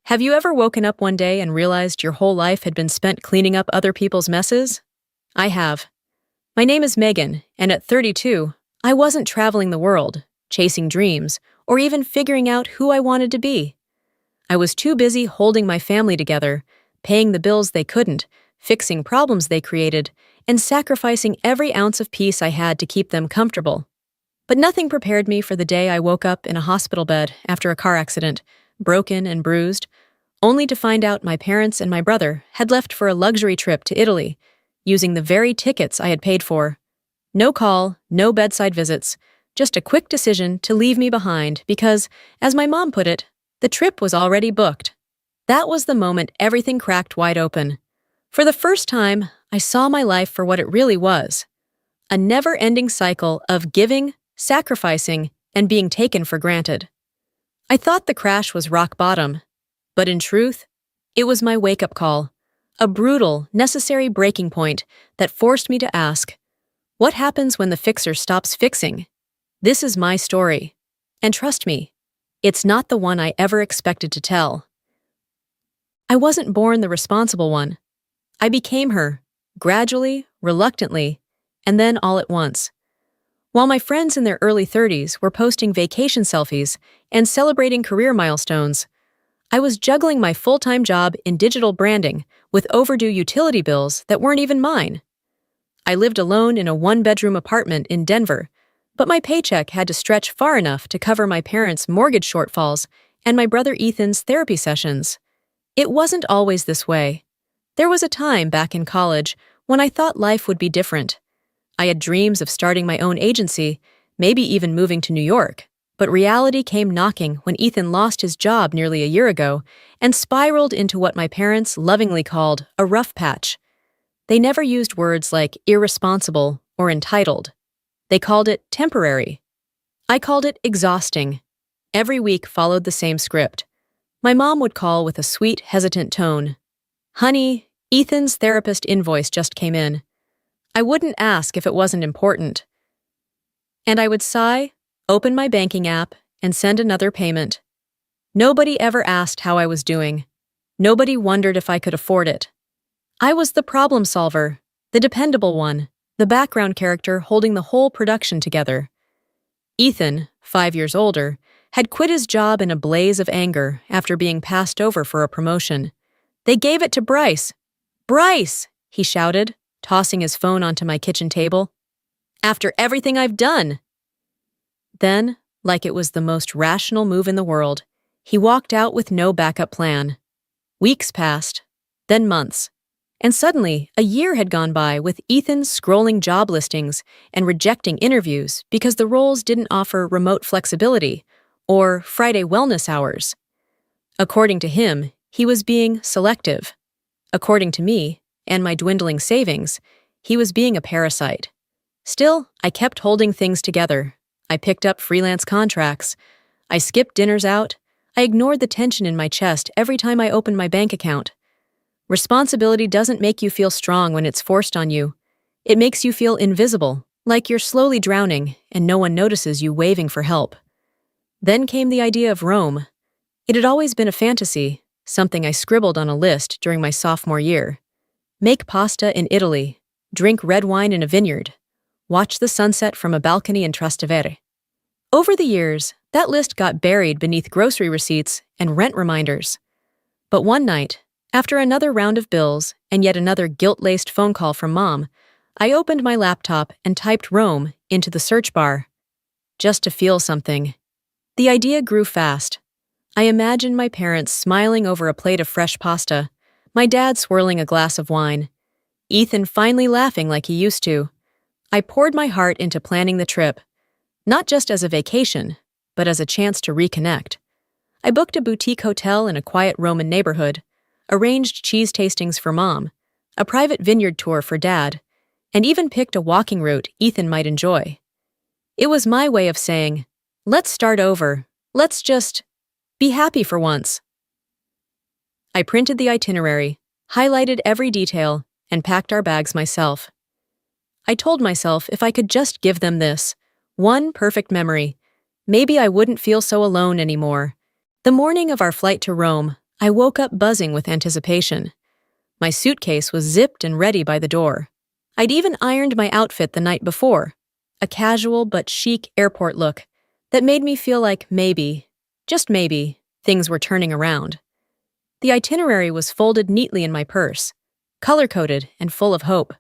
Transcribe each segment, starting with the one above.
Have you ever woken up one day and realized your whole life had been spent cleaning up other people's messes? I have. My name is Megan, and at 32, I wasn't traveling the world, chasing dreams, or even figuring out who I wanted to be. I was too busy holding my family together, paying the bills they couldn't, fixing problems they created, and sacrificing every ounce of peace I had to keep them comfortable. But nothing prepared me for the day I woke up in a hospital bed after a car accident, broken and bruised, only to find out my parents and my brother had left for a luxury trip to Italy, using the very tickets I had paid for. No call, no bedside visits, just a quick decision to leave me behind because, as my mom put it, the trip was already booked. That was the moment everything cracked wide open. For the first time, I saw my life for what it really was. A never-ending cycle of giving, sacrificing, and being taken for granted. I thought the crash was rock bottom, but in truth, it was my wake-up call, a brutal, necessary breaking point that forced me to ask, what happens when the fixer stops fixing? This is my story, and trust me, it's not the one I ever expected to tell. I wasn't born the responsible one. I became her, gradually, reluctantly, and then all at once. While my friends in their early 30s were posting vacation selfies and celebrating career milestones, I was juggling my full-time job in digital branding with overdue utility bills that weren't even mine. I lived alone in a one-bedroom apartment in Denver, but my paycheck had to stretch far enough to cover my parents' mortgage shortfalls and my brother Ethan's therapy sessions. It wasn't always this way. There was a time back in college when I thought life would be different. I had dreams of starting my own agency, maybe even moving to New York, but reality came knocking when Ethan lost his job nearly a year ago and spiraled into what my parents lovingly called a rough patch. They never used words like irresponsible or entitled. They called it temporary. I called it exhausting. Every week followed the same script. My mom would call with a sweet, hesitant tone. "Honey, Ethan's therapist invoice just came in." I wouldn't ask if it wasn't important. And I would sigh, open my banking app, and send another payment. Nobody ever asked how I was doing. Nobody wondered if I could afford it. I was the problem solver, the dependable one, the background character holding the whole production together. Ethan, 5 years older, had quit his job in a blaze of anger after being passed over for a promotion. "They gave it to Bryce." "Bryce!" he shouted, tossing his phone onto my kitchen table. "After everything I've done!" Then, like it was the most rational move in the world, he walked out with no backup plan. Weeks passed, then months, and suddenly a year had gone by with Ethan scrolling job listings and rejecting interviews because the roles didn't offer remote flexibility or Friday wellness hours. According to him, he was being selective. According to me, and my dwindling savings, he was being a parasite. Still, I kept holding things together. I picked up freelance contracts. I skipped dinners out. I ignored the tension in my chest every time I opened my bank account. Responsibility doesn't make you feel strong when it's forced on you. It makes you feel invisible, like you're slowly drowning and no one notices you waving for help. Then came the idea of Rome. It had always been a fantasy, something I scribbled on a list during my sophomore year. Make pasta in Italy, drink red wine in a vineyard, watch the sunset from a balcony in Trastevere. Over the years, that list got buried beneath grocery receipts and rent reminders. But one night, after another round of bills and yet another guilt-laced phone call from Mom, I opened my laptop and typed Rome into the search bar. Just to feel something. The idea grew fast. I imagined my parents smiling over a plate of fresh pasta, my dad swirling a glass of wine, Ethan finally laughing like he used to. I poured my heart into planning the trip, not just as a vacation, but as a chance to reconnect. I booked a boutique hotel in a quiet Roman neighborhood, arranged cheese tastings for Mom, a private vineyard tour for Dad, and even picked a walking route Ethan might enjoy. It was my way of saying, let's start over, let's just be happy for once. I printed the itinerary, highlighted every detail, and packed our bags myself. I told myself if I could just give them this, one perfect memory, maybe I wouldn't feel so alone anymore. The morning of our flight to Rome, I woke up buzzing with anticipation. My suitcase was zipped and ready by the door. I'd even ironed my outfit the night before, a casual but chic airport look that made me feel like maybe, just maybe, things were turning around. The itinerary was folded neatly in my purse, color-coded and full of hope.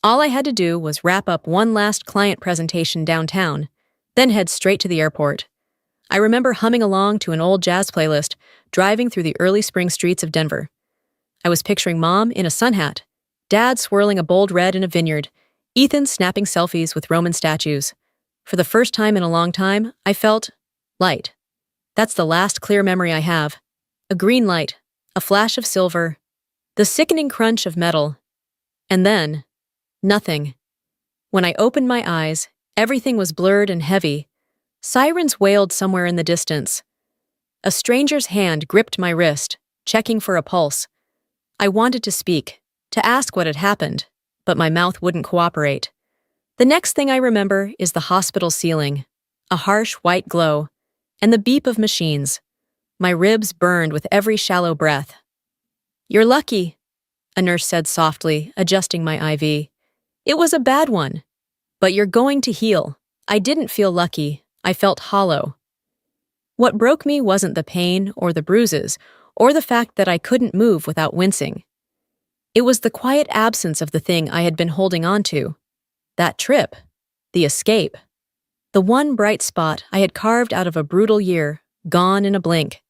All I had to do was wrap up one last client presentation downtown, then head straight to the airport. I remember humming along to an old jazz playlist, driving through the early spring streets of Denver. I was picturing Mom in a sun hat, Dad swirling a bold red in a vineyard, Ethan snapping selfies with Roman statues. For the first time in a long time, I felt light. That's the last clear memory I have. A green light, a flash of silver, the sickening crunch of metal. And then, nothing. When I opened my eyes, everything was blurred and heavy. Sirens wailed somewhere in the distance. A stranger's hand gripped my wrist, checking for a pulse. I wanted to speak, to ask what had happened, but my mouth wouldn't cooperate. The next thing I remember is the hospital ceiling, a harsh white glow, and the beep of machines. My ribs burned with every shallow breath. "You're lucky," a nurse said softly, adjusting my IV. "It was a bad one, but you're going to heal." I didn't feel lucky. I felt hollow. What broke me wasn't the pain or the bruises or the fact that I couldn't move without wincing. It was the quiet absence of the thing I had been holding on to. That trip. The escape. The one bright spot I had carved out of a brutal year, gone in a blink.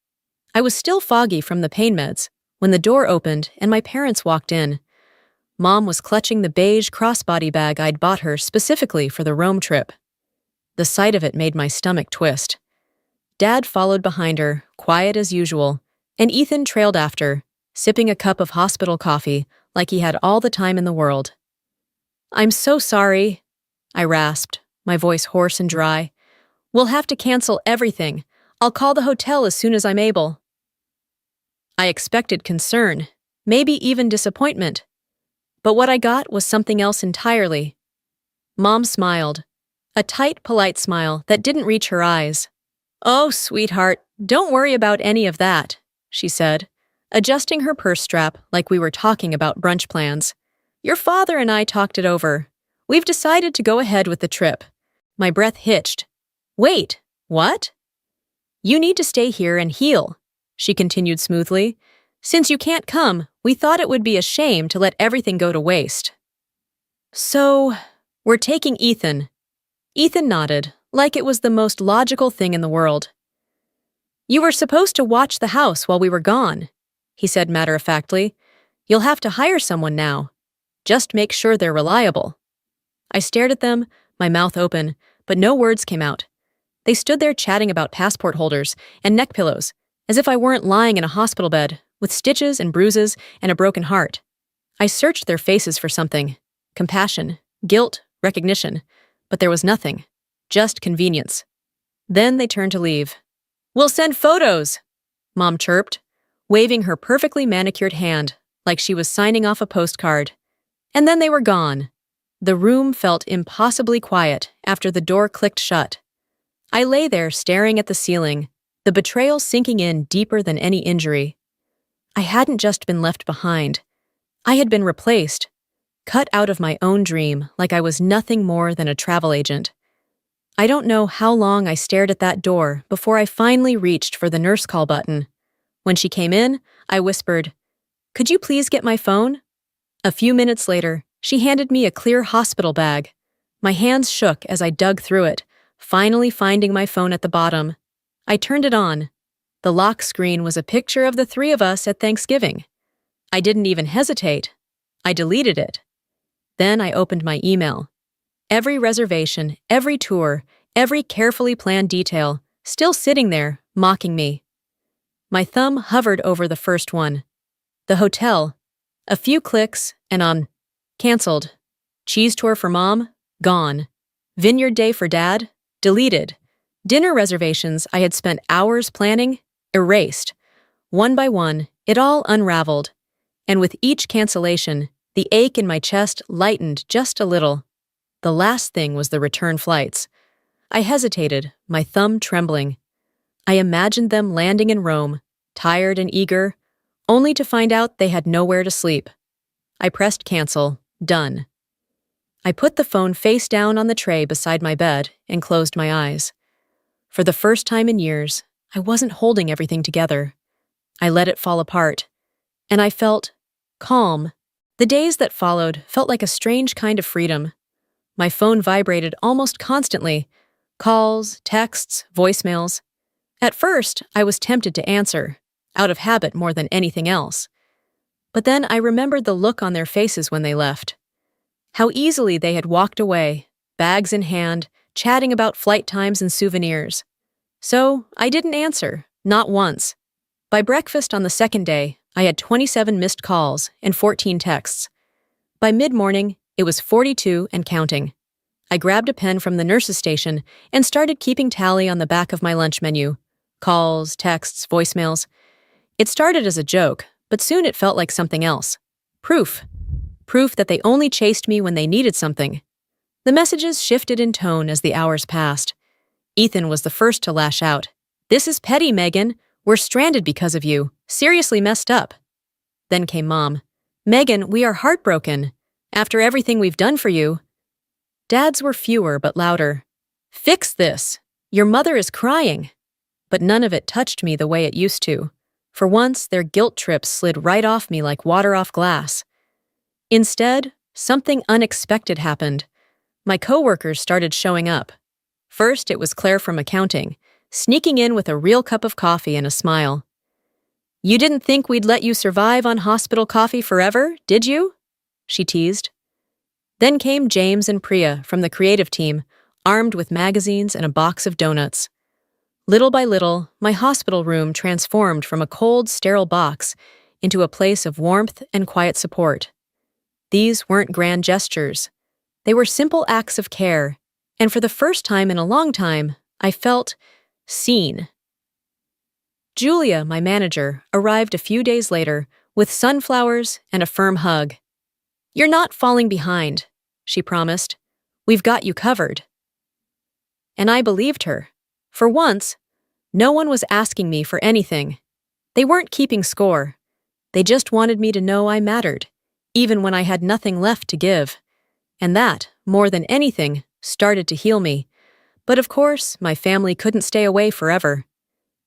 I was still foggy from the pain meds when the door opened and my parents walked in. Mom was clutching the beige crossbody bag I'd bought her specifically for the Rome trip. The sight of it made my stomach twist. Dad followed behind her, quiet as usual, and Ethan trailed after, sipping a cup of hospital coffee like he had all the time in the world. "I'm so sorry," I rasped, my voice hoarse and dry. "We'll have to cancel everything. I'll call the hotel as soon as I'm able." I expected concern, maybe even disappointment. But what I got was something else entirely. Mom smiled, a tight, polite smile that didn't reach her eyes. "Oh, sweetheart, don't worry about any of that," she said, adjusting her purse strap like we were talking about brunch plans. "Your father and I talked it over. We've decided to go ahead with the trip." My breath hitched. "Wait, what?" "You need to stay here and heal," she continued smoothly. "Since you can't come, we thought it would be a shame to let everything go to waste." "So, we're taking Ethan." Ethan nodded, like it was the most logical thing in the world. "You were supposed to watch the house while we were gone," he said matter-of-factly. "You'll have to hire someone now. Just make sure they're reliable." I stared at them, my mouth open, but no words came out. They stood there chatting about passport holders and neck pillows, as if I weren't lying in a hospital bed, with stitches and bruises and a broken heart. I searched their faces for something. Compassion, guilt, recognition. But there was nothing. Just convenience. Then they turned to leave. "We'll send photos," Mom chirped, waving her perfectly manicured hand like she was signing off a postcard. And then they were gone. The room felt impossibly quiet after the door clicked shut. I lay there staring at the ceiling, the betrayal sinking in deeper than any injury. I hadn't just been left behind. I had been replaced, cut out of my own dream like I was nothing more than a travel agent. I don't know how long I stared at that door before I finally reached for the nurse call button. When she came in, I whispered, "Could you please get my phone?" A few minutes later, she handed me a clear hospital bag. My hands shook as I dug through it, finally finding my phone at the bottom. I turned it on. The lock screen was a picture of the three of us at Thanksgiving. I didn't even hesitate. I deleted it. Then I opened my email. Every reservation, every tour, every carefully planned detail, still sitting there, mocking me. My thumb hovered over the first one. The hotel. A few clicks, and on. Cancelled. Cheese tour for Mom? Gone. Vineyard day for Dad? Deleted. Dinner reservations I had spent hours planning? Erased. One by one, it all unraveled. And with each cancellation, the ache in my chest lightened just a little. The last thing was the return flights. I hesitated, my thumb trembling. I imagined them landing in Rome, tired and eager, only to find out they had nowhere to sleep. I pressed cancel. Done. I put the phone face down on the tray beside my bed and closed my eyes. For the first time in years, I wasn't holding everything together. I let it fall apart, and I felt calm. The days that followed felt like a strange kind of freedom. My phone vibrated almost constantly. Calls, texts, voicemails. At first, I was tempted to answer, out of habit more than anything else. But then I remembered the look on their faces when they left. How easily they had walked away, bags in hand, chatting about flight times and souvenirs. So I didn't answer, not once. By breakfast on the second day, I had 27 missed calls and 14 texts. By mid-morning, it was 42 and counting. I grabbed a pen from the nurse's station and started keeping tally on the back of my lunch menu. Calls, texts, voicemails. It started as a joke, but soon it felt like something else. Proof. Proof that they only chased me when they needed something. The messages shifted in tone as the hours passed. Ethan was the first to lash out. "This is petty, Megan. We're stranded because of you. Seriously messed up." Then came Mom. "Megan, we are heartbroken. After everything we've done for you." Dads were fewer but louder. "Fix this. Your mother is crying." But none of it touched me the way it used to. For once, their guilt trips slid right off me like water off glass. Instead, something unexpected happened. My coworkers started showing up. First, it was Claire from accounting, sneaking in with a real cup of coffee and a smile. "You didn't think we'd let you survive on hospital coffee forever, did you?" she teased. Then came James and Priya from the creative team, armed with magazines and a box of donuts. Little by little, my hospital room transformed from a cold, sterile box into a place of warmth and quiet support. These weren't grand gestures. They were simple acts of care, and for the first time in a long time, I felt seen. Julia, my manager, arrived a few days later with sunflowers and a firm hug. "You're not falling behind," she promised. "We've got you covered." And I believed her. For once, no one was asking me for anything. They weren't keeping score. They just wanted me to know I mattered, even when I had nothing left to give. And that, more than anything, started to heal me. But of course, my family couldn't stay away forever.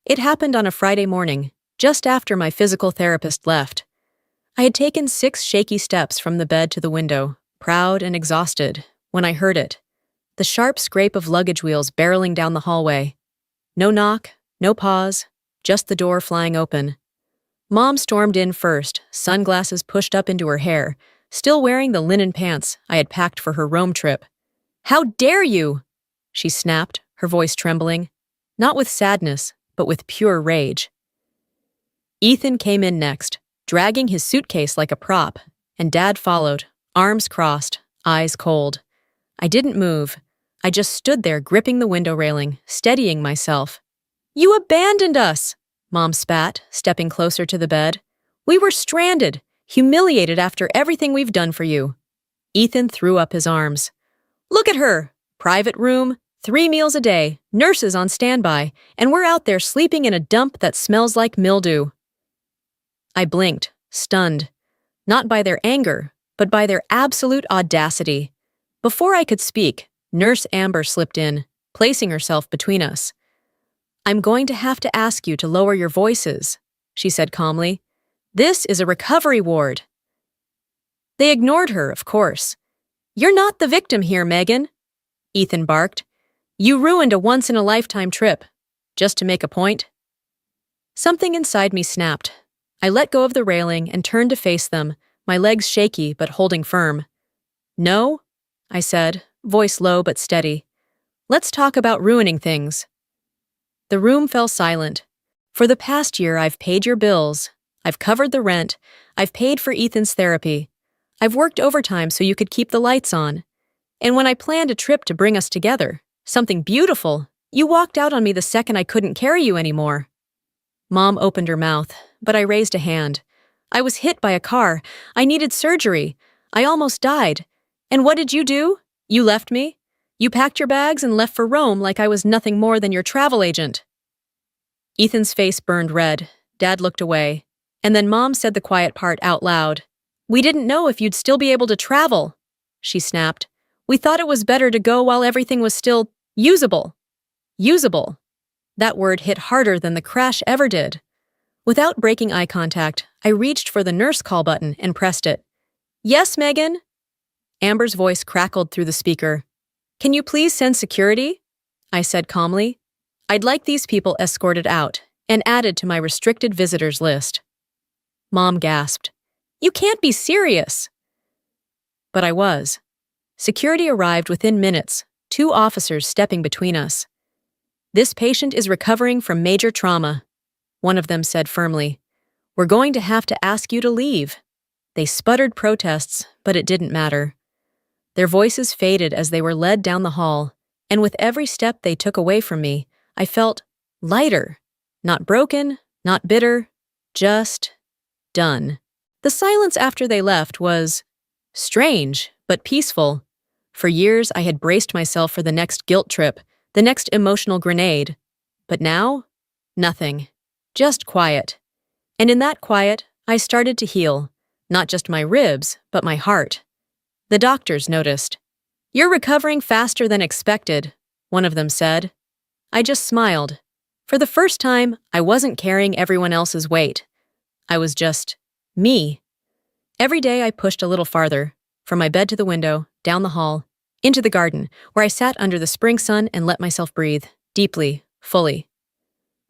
It happened on a Friday morning, just after my physical therapist left. I had taken 6 shaky steps from the bed to the window, proud and exhausted, when I heard it. The sharp scrape of luggage wheels barreling down the hallway. No knock, no pause, just the door flying open. Mom stormed in first, sunglasses pushed up into her hair, still wearing the linen pants I had packed for her Rome trip. "How dare you!" she snapped, her voice trembling, not with sadness, but with pure rage. Ethan came in next, dragging his suitcase like a prop, and Dad followed, arms crossed, eyes cold. I didn't move. I just stood there gripping the window railing, steadying myself. "You abandoned us!" Mom spat, stepping closer to the bed. "We were stranded, humiliated after everything we've done for you." Ethan threw up his arms. "Look at her! Private room, 3 meals a day, nurses on standby, and we're out there sleeping in a dump that smells like mildew." I blinked, stunned. Not by their anger, but by their absolute audacity. Before I could speak, Nurse Amber slipped in, placing herself between us. "I'm going to have to ask you to lower your voices," she said calmly. "This is a recovery ward." They ignored her, of course. "You're not the victim here, Megan," Ethan barked. "You ruined a once-in-a-lifetime trip. Just to make a point." Something inside me snapped. I let go of the railing and turned to face them, my legs shaky but holding firm. "No," I said, voice low but steady. "Let's talk about ruining things." The room fell silent. For the past year, I've paid your bills. I've covered the rent. I've paid for Ethan's therapy. I've worked overtime so you could keep the lights on. And when I planned a trip to bring us together, something beautiful, you walked out on me the second I couldn't carry you anymore. Mom opened her mouth, but I raised a hand. "I was hit by a car. I needed surgery. I almost died. And what did you do? You left me? You packed your bags and left for Rome like I was nothing more than your travel agent." Ethan's face burned red. Dad looked away. And then Mom said the quiet part out loud. "We didn't know if you'd still be able to travel," she snapped. "We thought it was better to go while everything was still usable." Usable. That word hit harder than the crash ever did. Without breaking eye contact, I reached for the nurse call button and pressed it. "Yes, Megan?" Amber's voice crackled through the speaker. "Can you please send security?" I said calmly. "I'd like these people escorted out and added to my restricted visitors list." Mom gasped. "You can't be serious!" But I was. Security arrived within minutes, 2 officers stepping between us. "This patient is recovering from major trauma," one of them said firmly. "We're going to have to ask you to leave." They sputtered protests, but it didn't matter. Their voices faded as they were led down the hall, and with every step they took away from me, I felt lighter. Not broken, not bitter, just done. The silence after they left was strange, but peaceful. For years, I had braced myself for the next guilt trip, the next emotional grenade. But now, nothing. Just quiet. And in that quiet, I started to heal. Not just my ribs, but my heart. The doctors noticed. "You're recovering faster than expected," one of them said. I just smiled. For the first time, I wasn't carrying everyone else's weight. I was just me. Every day I pushed a little farther, from my bed to the window, down the hall, into the garden, where I sat under the spring sun and let myself breathe, deeply, fully.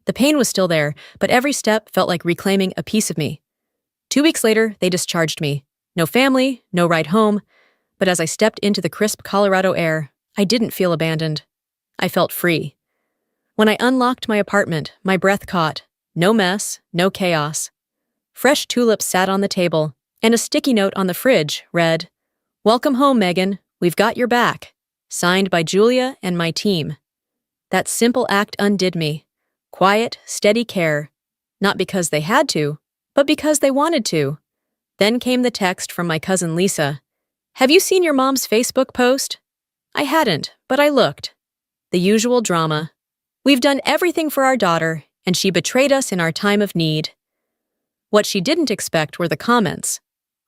The pain was still there, but every step felt like reclaiming a piece of me. 2 weeks later, they discharged me. No family, no ride home, but as I stepped into the crisp Colorado air, I didn't feel abandoned. I felt free. When I unlocked my apartment, my breath caught. No mess, no chaos. Fresh tulips sat on the table, and a sticky note on the fridge read, "Welcome home, Megan. We've got your back." Signed by Julia and my team. That simple act undid me. Quiet, steady care. Not because they had to, but because they wanted to. Then came the text from my cousin Lisa. "Have you seen your mom's Facebook post?" I hadn't, but I looked. The usual drama. "We've done everything for our daughter, and she betrayed us in our time of need." What she didn't expect were the comments.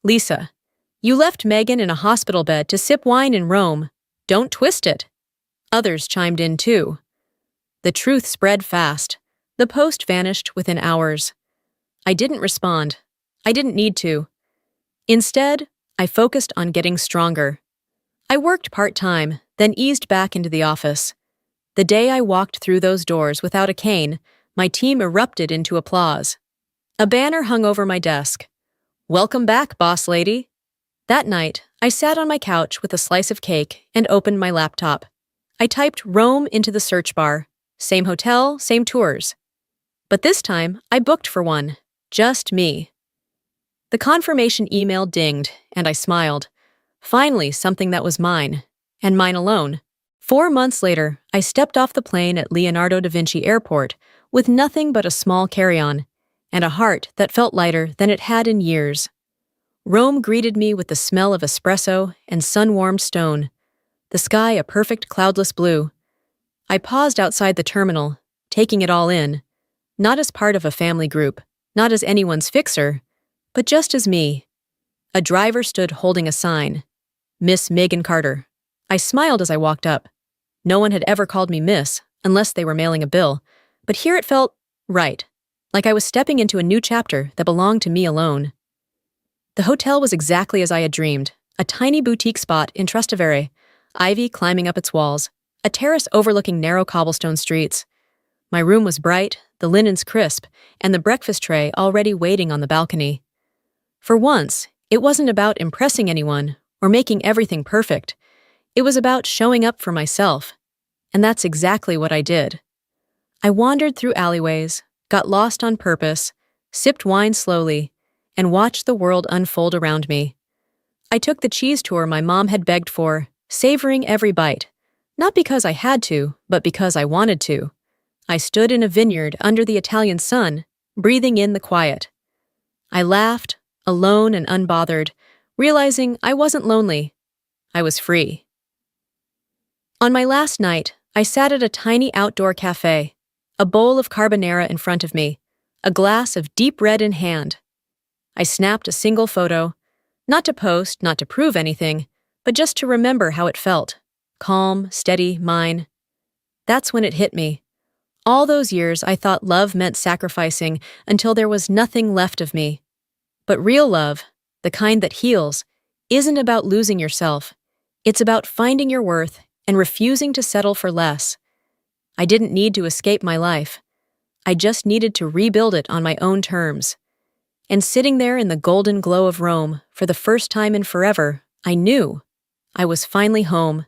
"Lisa, you left Megan in a hospital bed to sip wine in Rome. Don't twist it." Others chimed in too. The truth spread fast. The post vanished within hours. I didn't respond. I didn't need to. Instead, I focused on getting stronger. I worked part-time, then eased back into the office. The day I walked through those doors without a cane, my team erupted into applause. A banner hung over my desk. "Welcome back, boss lady." That night, I sat on my couch with a slice of cake and opened my laptop. I typed Rome into the search bar. Same hotel, same tours. But this time, I booked for one. Just me. The confirmation email dinged, and I smiled. Finally, something that was mine. And mine alone. 4 months later, I stepped off the plane at Leonardo da Vinci Airport with nothing but a small carry-on and a heart that felt lighter than it had in years. Rome greeted me with the smell of espresso and sun-warmed stone, the sky a perfect cloudless blue. I paused outside the terminal, taking it all in, not as part of a family group, not as anyone's fixer, but just as me. A driver stood holding a sign, "Miss Megan Carter." I smiled as I walked up. No one had ever called me Miss, unless they were mailing a bill, but here it felt right, like I was stepping into a new chapter that belonged to me alone. The hotel was exactly as I had dreamed, a tiny boutique spot in Trastevere, ivy climbing up its walls, a terrace overlooking narrow cobblestone streets. My room was bright, the linens crisp, and the breakfast tray already waiting on the balcony. For once, it wasn't about impressing anyone or making everything perfect. It was about showing up for myself. And that's exactly what I did. I wandered through alleyways, got lost on purpose, sipped wine slowly, and watched the world unfold around me. I took the cheese tour my mom had begged for, savoring every bite. Not because I had to, but because I wanted to. I stood in a vineyard under the Italian sun, breathing in the quiet. I laughed, alone and unbothered, realizing I wasn't lonely. I was free. On my last night, I sat at a tiny outdoor cafe, a bowl of carbonara in front of me, a glass of deep red in hand. I snapped a single photo, not to post, not to prove anything, but just to remember how it felt. Calm, steady, mine. That's when it hit me. All those years I thought love meant sacrificing until there was nothing left of me. But real love, the kind that heals, isn't about losing yourself. It's about finding your worth and refusing to settle for less. I didn't need to escape my life. I just needed to rebuild it on my own terms. And sitting there in the golden glow of Rome, for the first time in forever, I knew I was finally home.